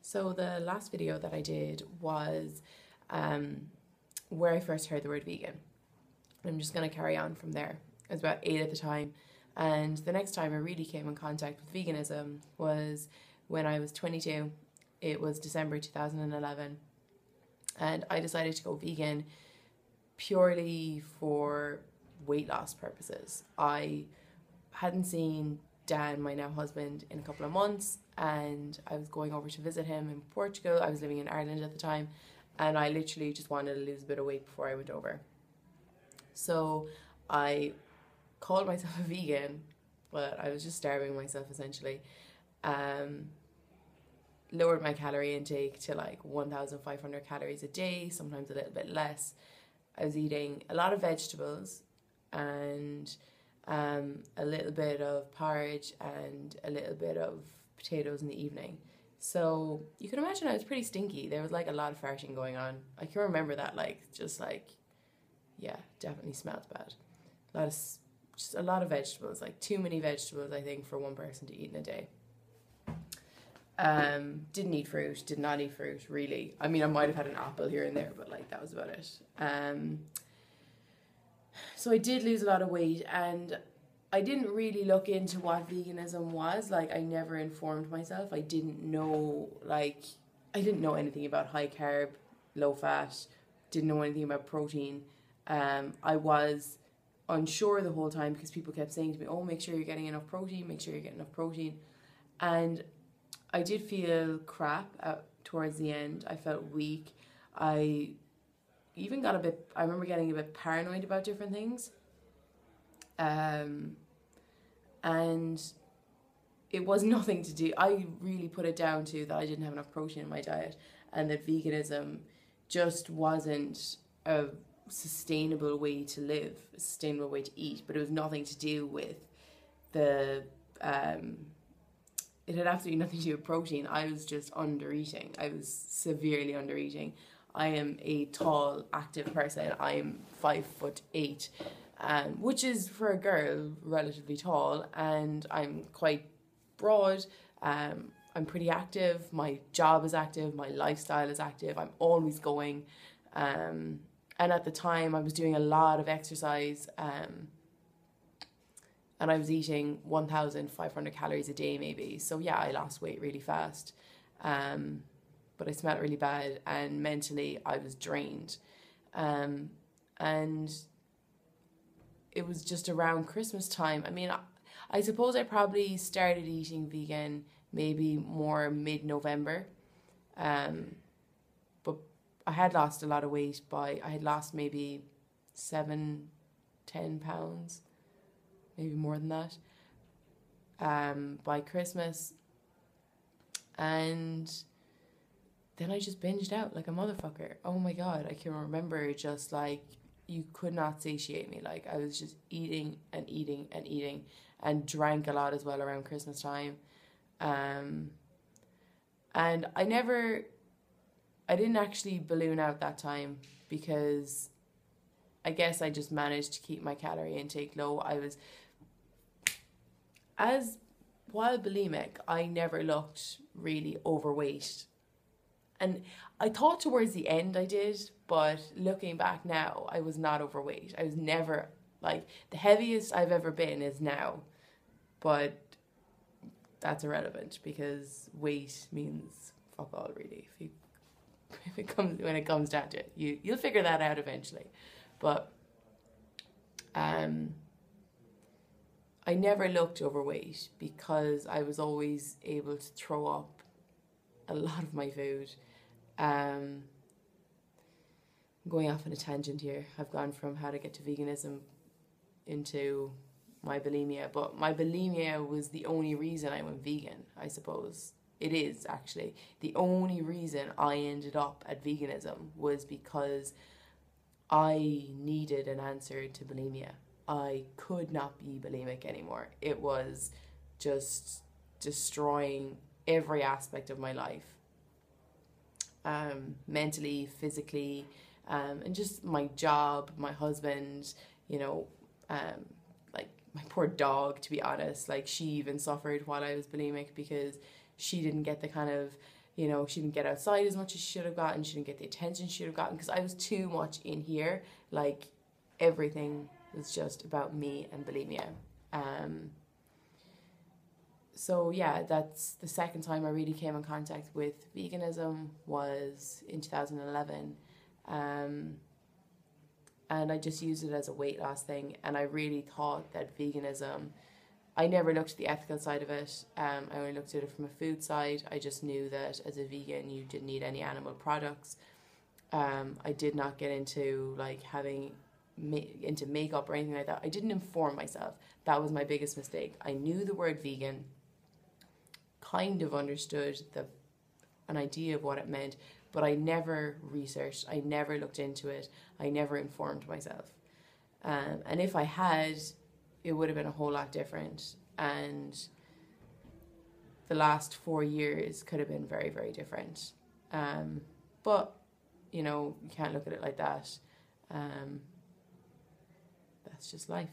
So the last video that I did was where I first heard the word vegan. I'm just going to carry on from there. I was about 8 at the time, and the next time I really came in contact with veganism was when I was 22. It was December 2011, and I decided to go vegan purely for weight loss purposes. I hadn't seen Dan, my now husband, in a couple of months, and I was going over to visit him in Portugal. I was living in Ireland at the time, and I literally just wanted to lose a bit of weight before I went over. So I called myself a vegan, but I was just starving myself essentially. Lowered my calorie intake to like 1,500 calories a day, sometimes a little bit less. I was eating a lot of vegetables and a little bit of porridge and a little bit of potatoes in the evening. So you can imagine I was pretty stinky. There was like a lot of farting going on. I can remember that, yeah, definitely smelled bad. Just a lot of vegetables, like too many vegetables, I think, for one person to eat in a day. Didn't eat fruit, did not eat fruit, really. I mean, I might have had an apple here and there, but like that was about it. So I did lose a lot of weight, and I didn't really look into what veganism was. Like, I never informed myself. I didn't know anything about high carb, low fat, didn't know anything about protein. I was unsure the whole time because people kept saying to me, oh, make sure you're getting enough protein, make sure you're getting enough protein. And I did feel crap towards the end. I felt weak. I remember getting a bit paranoid about different things. And it was nothing to do. I really put it down to that I didn't have enough protein in my diet, and that veganism just wasn't a sustainable way to live, a sustainable way to eat. But it was nothing to do with it had absolutely nothing to do with protein. I was just under-eating. I was severely under-eating. I am a tall, active person. I am 5'8", which is, for a girl, relatively tall, and I'm quite broad. I'm pretty active. My job is active. My lifestyle is active. I'm always going. And at the time, I was doing a lot of exercise, and I was eating 1,500 calories a day maybe. So yeah, I lost weight really fast. But I smelled really bad, and mentally I was drained. And it was just around Christmas time. I mean, I suppose I probably started eating vegan maybe more mid-November. But I had lost a lot of weight I had lost maybe 7-10 pounds, maybe more than that, by Christmas. And then I just binged out like a motherfucker. Oh my God, I can remember just like, you could not satiate me. Like, I was just eating and eating and eating, and drank a lot as well around Christmas time. And I didn't actually balloon out that time, because I guess I just managed to keep my calorie intake low. While bulimic, I never looked really overweight. And I thought towards the end I did, but looking back now, I was not overweight. I was never, like, the heaviest I've ever been is now. But that's irrelevant, because weight means fuck all, really. When it comes down to it, you'll figure that out eventually. But I never looked overweight, because I was always able to throw up a lot of my food. I'm going off on a tangent here. I've gone from how to get to veganism into my bulimia, but my bulimia was the only reason I went vegan, I suppose. It is, actually. The only reason I ended up at veganism was because I needed an answer to bulimia. I could not be bulimic anymore. It was just destroying every aspect of my life. Mentally, physically, and just my job, my husband, like my poor dog, to be honest. Like, she even suffered while I was bulimic, because she didn't get the kind of You know, she didn't get outside as much as she should have gotten. She didn't get the attention she should have gotten because I was too much in here. Like, everything was just about me and bulimia. So yeah, that's the second time I really came in contact with veganism was in 2011. And I just used it as a weight loss thing. And I really thought that veganism, I never looked at the ethical side of it. I only looked at it from a food side. I just knew that as a vegan, you didn't need any animal products. I did not get into like having into makeup or anything like that. I didn't inform myself. That was my biggest mistake. I knew the word vegan, kind of understood an idea of what it meant, but I never researched. I never looked into it. I never informed myself. And if I had, it would have been a whole lot different. And the last 4 years could have been very, very different. But, you know, you can't look at it like that. That's just life.